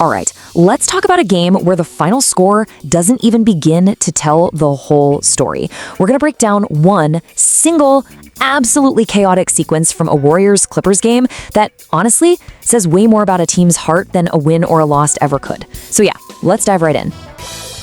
All right, let's talk about a game where the final score doesn't even begin to tell the whole story. We're going to break down one single, absolutely chaotic sequence from a Warriors-Clippers game that, honestly, says way more about a team's heart than a win or a loss ever could. So yeah, let's dive right in.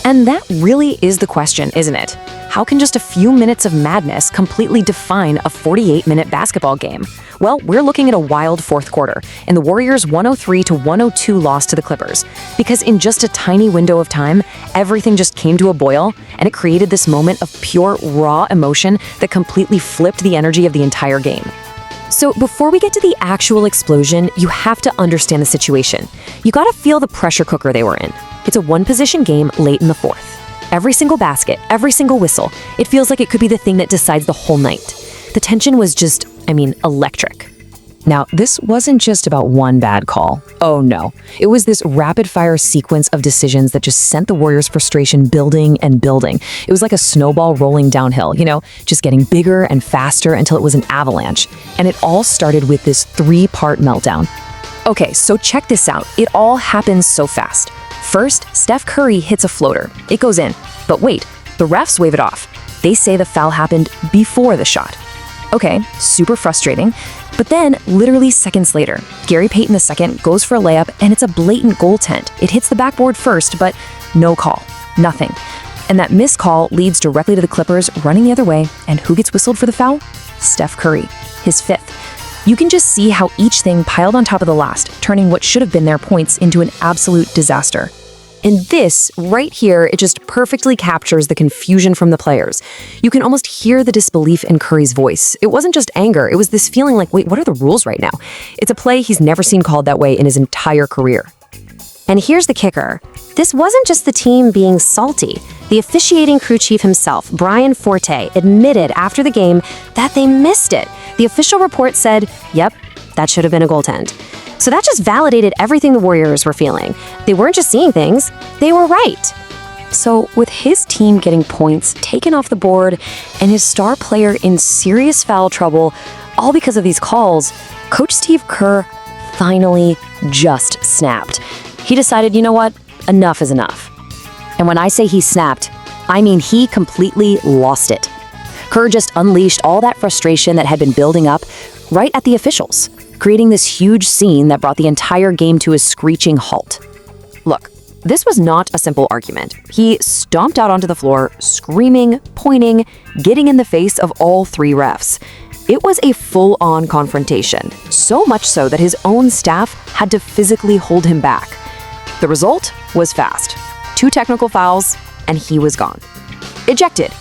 And that really is the question, isn't it? How can just a few minutes of madness completely define a 48-minute basketball game? Well, we're looking at a wild fourth quarter, and the Warriors' 103-102 loss to the Clippers. Because in just a tiny window of time, everything just came to a boil, and it created this moment of pure, raw emotion that completely flipped the energy of the entire game. So before we get to the actual explosion, you have to understand the situation. You gotta feel the pressure cooker they were in. It's a one-possession game late in the fourth. Every single basket, every single whistle, it feels like it could be the thing that decides the whole night. The tension was just, electric. Now, this wasn't just about one bad call. Oh no. It was this rapid-fire sequence of decisions that just sent the Warriors' frustration building and building. It was like a snowball rolling downhill, just getting bigger and faster until it was an avalanche. And it all started with this three-part meltdown. Okay, so check this out. It all happens so fast. First, Steph Curry hits a floater. It goes in. But wait, the refs wave it off. They say the foul happened before the shot. Okay, super frustrating. But then, literally seconds later, Gary Payton II goes for a layup, and it's a blatant goaltend. It hits the backboard first, but no call. Nothing. And that missed call leads directly to the Clippers running the other way, and who gets whistled for the foul? Steph Curry, his fifth. You can just see how each thing piled on top of the last, turning what should have been their points into an absolute disaster. And this, right here, it just perfectly captures the confusion from the players. You can almost hear the disbelief in Curry's voice. It wasn't just anger, it was this feeling like, wait, what are the rules right now? It's a play he's never seen called that way in his entire career. And here's the kicker. This wasn't just the team being salty. The officiating crew chief himself, Brian Forte, admitted after the game that they missed it. The official report said, yep, that should have been a goaltend. So that just validated everything the Warriors were feeling. They weren't just seeing things, they were right. So with his team getting points taken off the board and his star player in serious foul trouble, all because of these calls, Coach Steve Kerr finally just snapped. He decided, you know what? Enough is enough. And when I say he snapped, I mean he completely lost it. Kerr just unleashed all that frustration that had been building up right at the officials, creating this huge scene that brought the entire game to a screeching halt. Look, this was not a simple argument. He stomped out onto the floor, screaming, pointing, getting in the face of all three refs. It was a full-on confrontation, so much so that his own staff had to physically hold him back. The result was fast. 2 technical fouls, and he was gone. Ejected.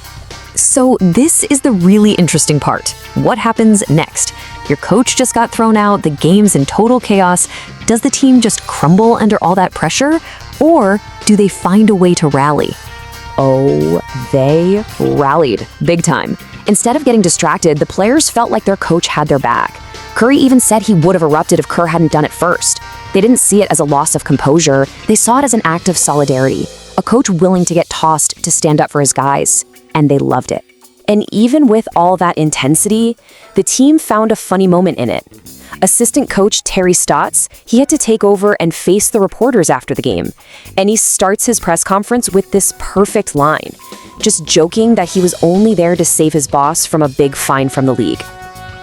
So this is the really interesting part. What happens next? Your coach just got thrown out, the game's in total chaos. Does the team just crumble under all that pressure? Or do they find a way to rally? Oh, they rallied big time. Instead of getting distracted, the players felt like their coach had their back. Curry even said he would have erupted if Kerr hadn't done it first. They didn't see it as a loss of composure. They saw it as an act of solidarity, a coach willing to get tossed to stand up for his guys. And they loved it. And even with all that intensity, the team found a funny moment in it. Assistant coach Terry Stotts, he had to take over and face the reporters after the game. And he starts his press conference with this perfect line, just joking that he was only there to save his boss from a big fine from the league.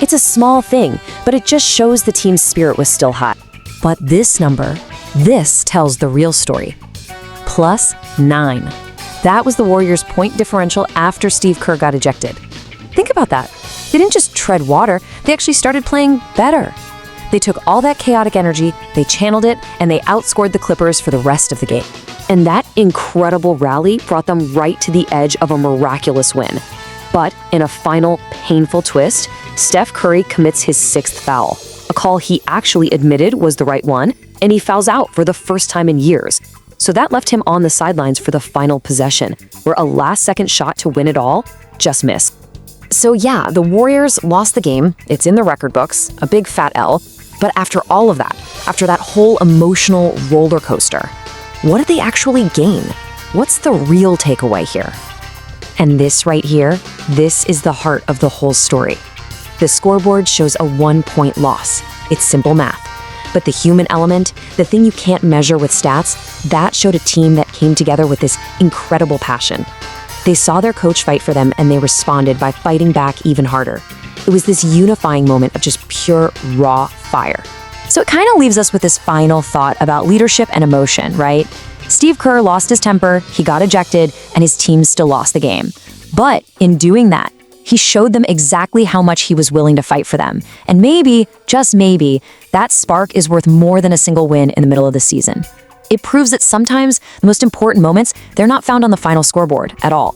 It's a small thing, but it just shows the team's spirit was still hot. But this number, this tells the real story. +9. That was the Warriors' point differential after Steve Kerr got ejected. Think about that. They didn't just tread water, they actually started playing better. They took all that chaotic energy, they channeled it, and they outscored the Clippers for the rest of the game. And that incredible rally brought them right to the edge of a miraculous win. But in a final, painful twist, Steph Curry commits his 6th foul, a call he actually admitted was the right one, and he fouls out for the first time in years. So that left him on the sidelines for the final possession, where a last-second shot to win it all just missed. So yeah, the Warriors lost the game. It's in the record books, a big fat L. But after all of that, after that whole emotional roller coaster, what did they actually gain? What's the real takeaway here? And this right here, this is the heart of the whole story. The scoreboard shows a 1-point loss. It's simple math. But the human element, the thing you can't measure with stats, that showed a team that came together with this incredible passion. They saw their coach fight for them and they responded by fighting back even harder. It was this unifying moment of just pure, raw fire. So it kind of leaves us with this final thought about leadership and emotion, right? Steve Kerr lost his temper, he got ejected, and his team still lost the game. But in doing that, he showed them exactly how much he was willing to fight for them. And maybe, just maybe, that spark is worth more than a single win in the middle of the season. It proves that sometimes the most important moments, they're not found on the final scoreboard at all.